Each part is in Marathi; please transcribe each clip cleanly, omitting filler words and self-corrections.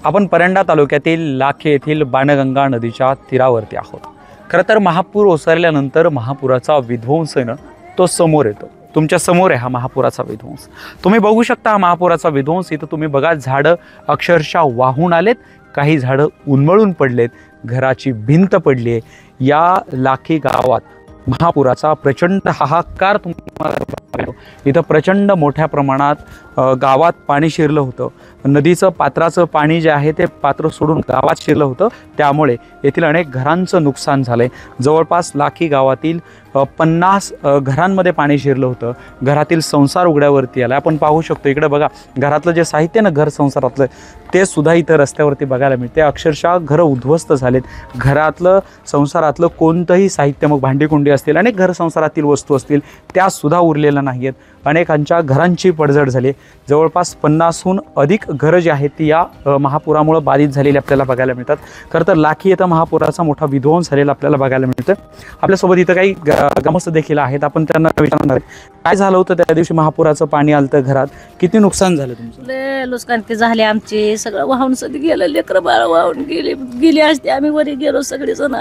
आपण परंडा तालुक्यातील लाखे येथील बाणगंगा नदीच्या तीरावरती आहोत. खरं तर महापूर ओसरल्यानंतर महापुराचा विध्वंस आहे ना तो समोर येतो. तुमच्या समोर आहे हा महापुराचा विध्वंस. तुम्ही बघू शकता हा महापुराचा विध्वंस. इथं तुम्ही बघा झाडं अक्षरशः वाहून आलेत, काही झाडं उन्मळून पडलेत, घराची भिंत पडली आहे. या लाखे गावात महापुराचा प्रचंड हाहाकार तुम्हाला इथं प्रचंड मोठ्या प्रमाणात गावात पाणी शिरलं होतं. नदीचं पात्राचं पाणी जे आहे ते पात्र सोडून गावात शिरलं होतं. त्यामुळे येथील अनेक घरांचं नुकसान झालंय. जवळपास लाखी गावातील 50 घरांमध्ये पाणी शिरलं होतं. घरातील संसार उघड्यावरती आला. आपण पाहू शकतो इकडे बघा, घरातलं जे साहित्य ना घर संसारातलं ते सुद्धा इथं रस्त्यावरती बघायला मिळते. अक्षरशः घरं उद्ध्वस्त झालेत. घरातलं संसारातलं कोणतंही साहित्य, मग भांडीकुंडी असतील, अनेक घर संसारातील वस्तू असतील, त्या सुद्धा उरलेल्या नाही आहेत. अनेकांच्या घरांची पडझड झाली. जवळपास 50हून अधिक घरं जी आहेत ती या महापुरामुळे बाधित झालेली आपल्याला बघायला मिळतात. खरं तर लाखी येथे महापुराचा मोठा विध्वंस झालेला आपल्याला बघायला मिळतं. आपल्यासोबत इथं काही ग्रामस्थ देखील आहेत. आपण त्यांना विचारणार काय झालं होतं त्या दिवशी महापुराचं पाणी आलं तर घरात, किती नुकसान झालं तुमचं? लय नुकसान ते झाले आमचे. सगळं वाहून सध्या गेलं, लेकरं बाळ वाहून गेली असते. आम्ही वरी गेलो सगळे जण,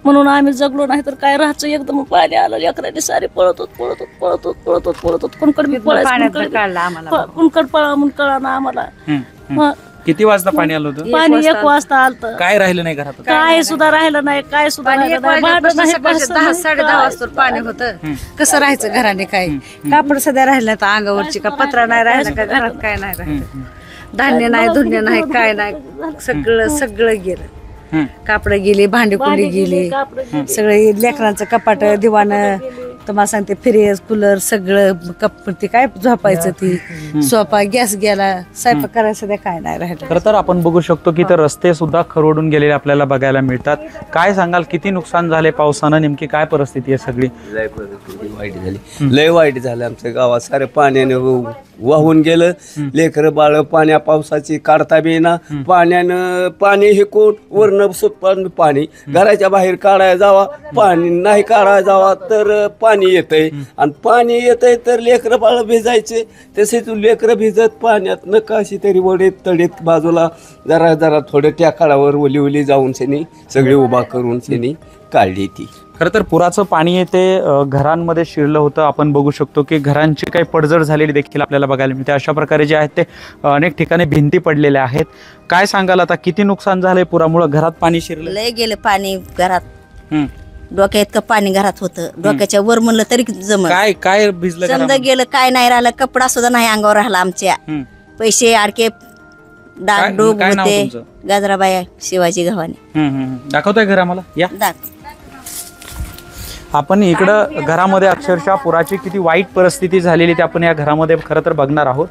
म्हणून आम्ही जगलो. नाही तर काय राहायचं. एकदम पाणी आलं, लेकरांनी सारे पळत होत कोणकड मी पळायचं, कोणकड पळा म्हणून कळा ना आम्हाला. किती वाजता पाणी आलं होतं? पाणी 1 वाजता आलं. काय राहिलं नाही घरात? काय सुद्धा राहिलं नाही, काय सुद्धा राहिलं नाही. 10 साडे 10 वाजता पाणी होतं. कसं राहायचं घराने? काय कापड सध्या राहिलं तर अंगावरची, का पत्रा नाही राहिला, का घरात काय नाही राहिलं. धान्य नाही, धुन्य नाही, काय नाही. सगळं गेलं. कापड गेली, भांडी गेली, सगळे लेकरांचं कपाट, दिवाण, तुम्हाला सांगते, फ्रीज, कूलर सगळं ते काय झोपायचं ती सोफा, गॅस गेला, स्वयंपाक करायचं सध्या काय नाही राहिलं. खरं तर आपण बघू शकतो की तर रस्ते सुद्धा खरवडून गेलेले आपल्याला बघायला मिळतात. काय सांगाल, किती नुकसान झाले पावसानं? नेमकी काय परिस्थिती आहे सगळी? लय परिस्थिती वाईट झाली, लय वाईट झालं. आमच्या गावात सारे पाण्याने वाहून गेलं. लेकर बाळ पाण्या पावसाची काढता बी ना. पाण्यानं पाणी हे कोण वरनं सुटपान पाणी घराच्या बाहेर काढायला जावा, पाणी नाही काढायला जावा तर पाणी येतंय. आणि पाणी येतंय तर लेकरं बाळ भिजायचे. तसेच लेकरं भिजत पाण्यात न काशी तरी वडीत तडीत बाजूला जरा थोडं त्या काळावर ओली जाऊन शेनी सगळे उभा करून शेनी काढली ती. खरं तर पुराचं पाणी येते घरांमध्ये शिरलं होतं. आपण बघू शकतो की घरांची काही पडझड झालेली देखील आपल्याला बघायला मिळते. अशा प्रकारे जे आहेत ते अनेक ठिकाणी भिंती पडलेल्या आहेत. काय सांगाल आता, किती नुकसान झालंय पुरामुळे? घरात पाणी शिरलं, लय गेलं पाणी घरात. डोक्या इतकं पाणी घरात होतं. डोक्याच्या वर म्हणलं तरी जमलं. काय भिजलं? समजा गेलं, काय नाही राहिलं. कपडा सुद्धा नाही अंगावर राहिला आमच्या. पैसे अडके डागडूग होते. गाजराबाई शिवाजी गव्हाणे. दाखवतोय घर आम्हाला? या आपण इकडं घरामध्ये अक्षरशः पुराची किती वाईट परिस्थिती झालेली ते आपण या घरामध्ये खरं तर बघणार आहोत.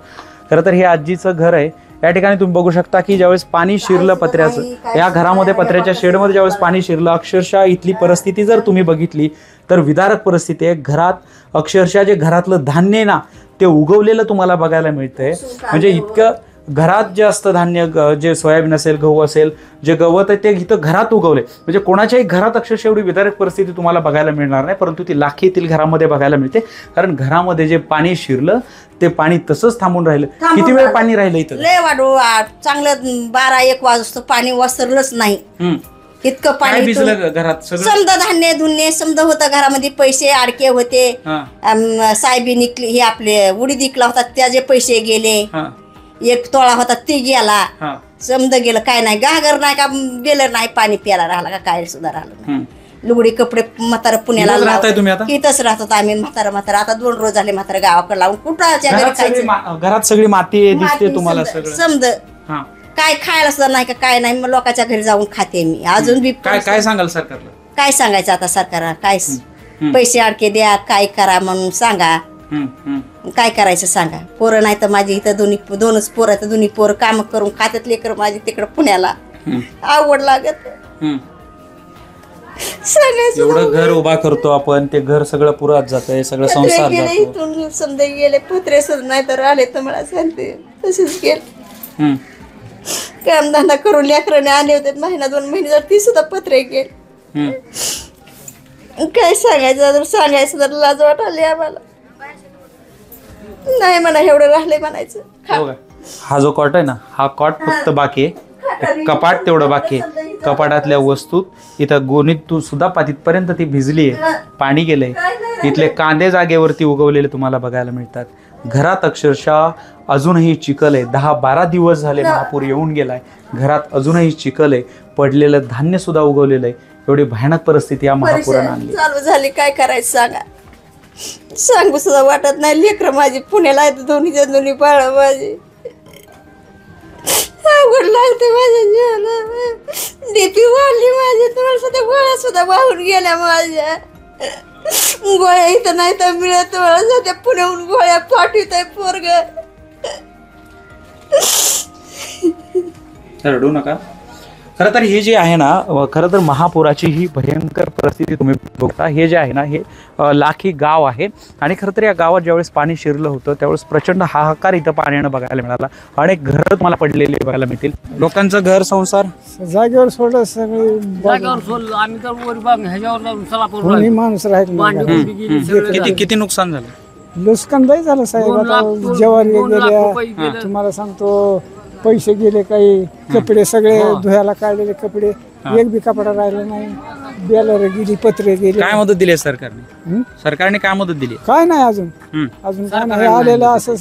खरं तर हे आजीचं घर आहे. या ठिकाणी तुम्ही बघू शकता की ज्यावेळेस पाणी शिरलं पत्र्याचं, या घरामध्ये पत्र्याच्या शेडमध्ये ज्यावेळेस पाणी शिरलं, अक्षरशः इथली परिस्थिती जर तुम्ही बघितली तर विदारक परिस्थिती आहे. घरात अक्षरशः जे घरातलं धान्य आहे ना ते उगवलेलं तुम्हाला बघायला मिळतंय. म्हणजे इतकं घरात जे असतं धान्य, जे सोयाबीन असेल, गहू असेल, जे गवत आहे ते इथं घरात उगवले. म्हणजे कोणाच्याही घरात अक्षरशः एवढी विदारक परिस्थिती तुम्हाला बघायला मिळणार नाही, परंतु ती लाखी येथील घरामध्ये बघायला मिळते. कारण घरामध्ये जे पाणी शिरलं ते पाणी तसंच थांबून राहिलं. किती वेळ पाणी राहिलं इथं? लय वाढू चांगलं 12-1 वाजता पाणी वसरलंच नाही. इतकं पाणी भिजलं घरात सगळं. समजा धान्य धुन्य समजा होतं घरामध्ये. पैसे अडके होते. सायबी निकली, हे आपले उडीद इकला होता त्याचे पैसे गेले. 1 तोळा होता ते गेला. समजा गेलं, काय नाही. गागर नाही का गेलं नाही, पाणी प्यायला राहिला का काय सुद्धा राहिलं नाही. लुगडी कपडे म्हातारा पुण्याला इथंच राहतात आम्ही. म्हातारा आता 2 रोज झाले म्हातारा गावाकडे लावून. कुठं घरात सगळी माती दिसते तुम्हाला सगळं. समज काय खायला सुद्धा नाही का काय नाही. मग लोकांच्या घरी जाऊन खाते मी अजून बी. काय सांगाल सरकारला? काय सांगायचं आता सरकारला? काय पैसे अडके द्या, काय करा म्हणून सांगा. काय करायचं सांगा. पोरं नाही तर माझी इथं 2च पोरं, तर 2 पोरं काम करून खात्यात. लेकर माझी तिकडं पुण्याला. आवड लागत सांगायचं. एवढं घर उभा करतो आपण, ते घर सगळं पुरात जातंय, सगळं संसार जातो. इथून समजा गेले पत्रे सुद्धा नाही तर आले तर मला सांगते तसेच गेले. कामधंदा करून लेकराने आले होते. 1-2 महिने जर ती सुद्धा पत्रे गेले. काय सांगायचं? सांगायचं तर लाज वाटाली आम्हाला. नाही म्हणा एवढं राहिले म्हणायचं. हा जो कॉट आहे ना, हा कॉट फक्त बाकी आहे. ते कपाट तेवढं बाकी आहे. कपाटातल्या वस्तू इथं गोणीत तू सुद्धा तिथपर्यंत ती भिजली आहे, पाणी गेलंय. इथले कांदे जागेवरती उगवलेले तुम्हाला बघायला मिळतात. घरात अक्षरशः अजूनही चिखल आहे. 10-12 दिवस झाले महापूर येऊन गेलाय, घरात अजूनही चिखल आहे. पडलेलं धान्य सुद्धा उगवलेलं आहे. एवढी भयानक परिस्थिती या महापुरानं आणली. चालू झाली, काय करायचं सांगा. सांगू सुद्धा वाटत नाही. लेकरं माझी पुण्याला आहेत, दोन्ही बाळ माझी. अवघड लागते माझ्या जीवाला. डीपी वाढली माझी, तुम्हाला सुद्धा गोळ्या सुद्धा वाहून गेल्या माझ्या. गोळ्या इथं नाही तर मिळत, तुम्हाला सध्या पुण्याहून गोळ्या पाठवत आहे पोरग. रडू नका. खरं तर हे जे आहे ना, खरं तर महापुराची ही भयंकर परिस्थिती तुम्ही बघता. हे जे आहे ना, हे लाखी गाव आहे आणि खरं तर या गावात ज्यावेळेस पाणी शिरलं होतं त्यावेळेस प्रचंड हाहाकार इथं पाण्यानं बघायला मिळाला. अनेक घरं तुम्हाला पडलेले बघायला मिळतील. लोकांचं घर संसार जागेवर सोडलं, सगळे जागेवर सोडलं. आम्ही तर वर बाग ह्याच्यावर जाऊन सलापूर कोणी माणूस राहत नाही. किती नुकसान झालं? नुकसान लय झालं साहेब. आता ज्वारी गेल्या, तुम्हाला सांगतो पैसे गेले, काही कपडे सगळे धुयाला काढलेले कपडे, एक बी कपडा राहिला नाही. बॅलर गेली, पत्रे गेले. काय मदत दिली सरकारने? सरकारने काय मदत दिली? काय नाही अजून काय नाही. आलेलं असं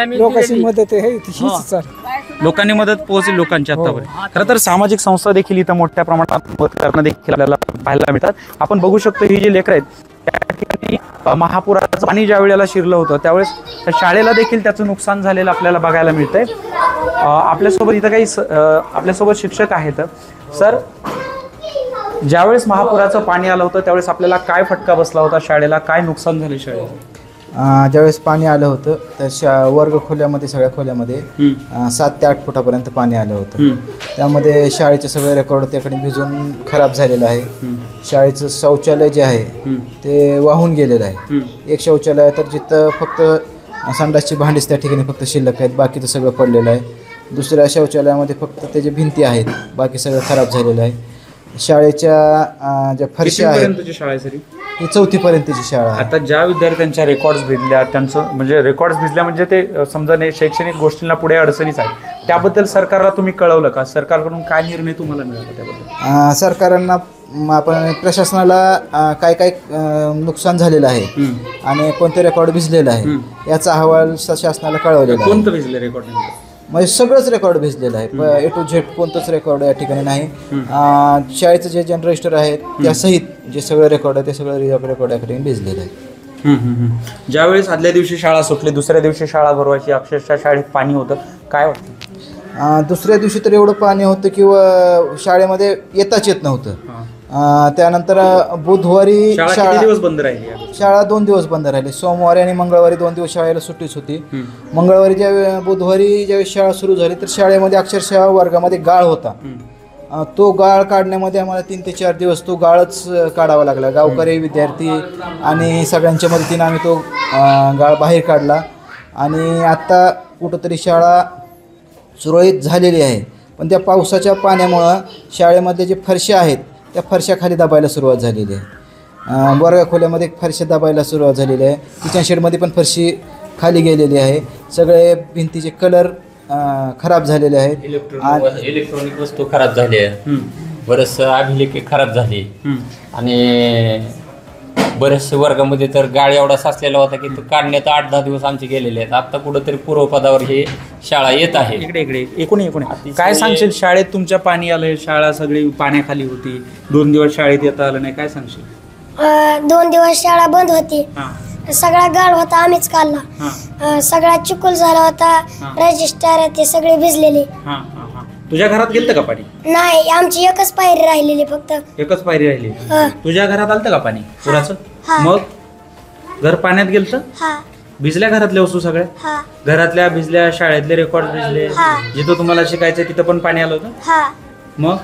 लोकांची मदत आहे, हीच चाल. लोकांनी मदत पोहोचली लोकांच्या आतापर्यंत. खरं तर सामाजिक संस्था देखील इथं मोठ्या प्रमाणात मदत करणं देखील आपल्याला पाहायला मिळतात. आपण बघू शकतो ही जी लेकरं आहेत त्या ठिकाणी महापुराचं पाणी ज्या वेळेला शिरलं होतं त्यावेळेस त्या शाळेला देखील त्याचं नुकसान झालेलं आपल्याला बघायला मिळतंय. आपल्यासोबत इथं काही आपल्यासोबत शिक्षक आहेत. सर, ज्यावेळेस महापुराचं पाणी आलं होतं त्यावेळेस आपल्याला काय फटका बसला होता शाळेला? काय नुकसान झाले शाळेला? ज्यावेळेस पाणी आलं होतं तर वर्ग खोल्यामध्ये, सगळ्या खोल्यामध्ये 7 ते 8 फुटापर्यंत पाणी आलं होतं. त्यामध्ये शाळेचे सगळे रेकॉर्ड त्याकडे भिजून खराब झालेलं आहे. शाळेचं शौचालय जे आहे ते वाहून गेलेलं आहे. एक शौचालय आहे तर जिथं फक्त संडासची भांडीच त्या ठिकाणी फक्त शिल्लक आहेत, बाकीचं सगळं पडलेलं आहे. दुसऱ्या शौचालयामध्ये फक्त त्याचे भिंती आहेत, बाकी सगळं खराब झालेलं आहे. शाळेच्या ज्या फरशा आहेत, शाळेसाठी ही 4थी पर्यंतची शाळा आहे. आता ज्या विद्यार्थ्यांच्या रेकॉर्ड्स भिजल्या, त्यांचं म्हणजे रेकॉर्ड्स भिजल्या म्हणजे ते समजा नाही, शैक्षणिक गोष्टींना पुढे अडचणीच आहे. त्याबद्दल सरकारला तुम्ही कळवलं का? सरकारकडून काय निर्णय तुम्हाला मिळाला त्याबद्दल? सरकारांना आपण प्रशासनाला काय काय नुकसान झालेलं आहे आणि कोणते रेकॉर्ड भिजलेलं आहे याचा अहवाल शासनाला कळवलेला आहे. कोणतं भिजलं रेकॉर्ड? म्हणजे सगळंच रेकॉर्ड भिजलेलं आहे. A to Z कोणतंच रेकॉर्ड या ठिकाणी नाही. शाळेचं जे जनरल रजिस्टर आहेत त्यासहित जे सगळं रेकॉर्ड आहे ते सगळं रेकॉर्ड या ठिकाणी भिजलेलं आहे. ज्यावेळेस आदल्या दिवशी शाळा सुटली, दुसऱ्या दिवशी शाळा भरवायची, अक्षरशः शाळेत पाणी होतं, काय वाटतं? दुसऱ्या दिवशी तर एवढं पाणी होतं किंवा शाळेमध्ये येताच येत नव्हतं. त्यानंतर बुधवारी दिवस बंद राहिली शाळा 2 दिवस बंद राहिली. सोमवारी आणि मंगळवारी 2 दिवस शाळेला सुट्टीच होती. मंगळवारी बुधवारी ज्यावेळेस शाळा सुरू झाली तर शाळेमध्ये अक्षरशः वर्गामध्ये गाळ होता. तो गाळ काढण्यामध्ये आम्हाला 3 ते 4 दिवस तो गाळच काढावा लागला. गावकरी, विद्यार्थी आणि सगळ्यांच्या मदतीने आम्ही तो गाळ बाहेर काढला आणि आत्ता कुठंतरी शाळा सुरळीत झालेली आहे. पण त्या पावसाच्या पाण्यामुळं शाळेमधले जे फरशा आहेत त्या फरशा खाली दाबायला सुरुवात झालेली आहे. वर्ग खोल्यामध्ये फरशा दाबायला सुरुवात झालेली आहे. किचन शेडमध्ये पण फरशी खाली गेलेली आहे. सगळे भिंतीचे कलर खराब झालेले आहेत. इलेक्ट्रॉनिक वस्तू खराब झाली आहे. बरेचसे अभिलेखे खराब झाले आणि बरेचसे वर्गामध्ये तर गाळ एवढा साचलेला होता की तो काढण्यात 8-10 दिवस आमचे गेलेले आहेत. आता कुठंतरी पूर्वपदावर ही शाळा येत आहे. इकडे एकूण काय सांगशील? शाळेत तुमच्या पाणी आलंय, शाळा सगळी पाण्याखाली होती, 2 दिवस शाळेत येता आलं नाही, काय सांगशील? 2 दिवस शाळा बंद होती. सगळा गाळ होता, आम्हीच काढला. सगळा चिखल झाला होता. रजिस्टर ते सगळे भिजलेले. तुझ्या घरात गेलतं का पाणी? नाही, आमची एकच पायरी राहिलेली, फक्त एकच पायरी राहिली. तुझ्या घरात आलतं का पाणी पुराचं? मग घर पाण्यात गेलतं? भिजल्या घरातल्या वस्तू सगळ्या? घरातल्या भिजल्या, शाळेतले रेकॉर्ड भिजले, जिथं तुम्हाला शिकायचं तिथं पण पाणी आलं होतं? मग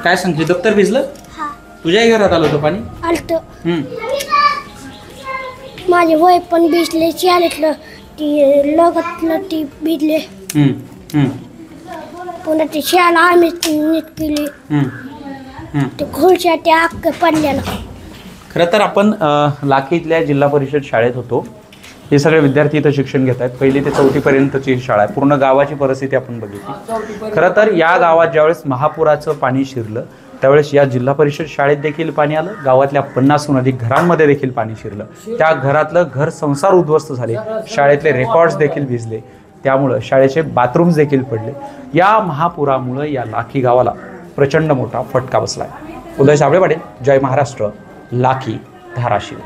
काय सांगते? दप्तर भिजलं? तुझ्याही घरात आलं होतं पाणी? आलतं. माझे वय पण भिजले, शाळेतलं ती लगतलं ती भिजले. पुन्हा ती शाळा आम्ही नीट केली. ते खुर्च्या त्या अख्ख पडलेलं. खरं तर आपण लाखी इथल्या जिल्हा परिषद शाळेत होतो. हे सगळे विद्यार्थी इथं शिक्षण घेत आहेत. 1ली ते 4थी पर्यंतची ही शाळा आहे. पूर्ण गावाची परिस्थिती आपण बघितली. खरं तर या गावात ज्यावेळेस महापुराचं पाणी शिरलं त्यावेळेस या जिल्हा परिषद शाळेत देखील पाणी आलं, गावातल्या 50हून अधिक घरांमध्ये देखील पाणी शिरलं. त्या घरातलं घर संसार उद्ध्वस्त झाले, शाळेतले रेकॉर्ड्स देखील भिजले, त्यामुळं शाळेचे बाथरूम्स देखील पडले. या महापुरामुळं या लाखी गावाला प्रचंड मोठा फटका बसलाय. उदय साबळे पाटील, जय महाराष्ट्र, लाखी, धाराशिव.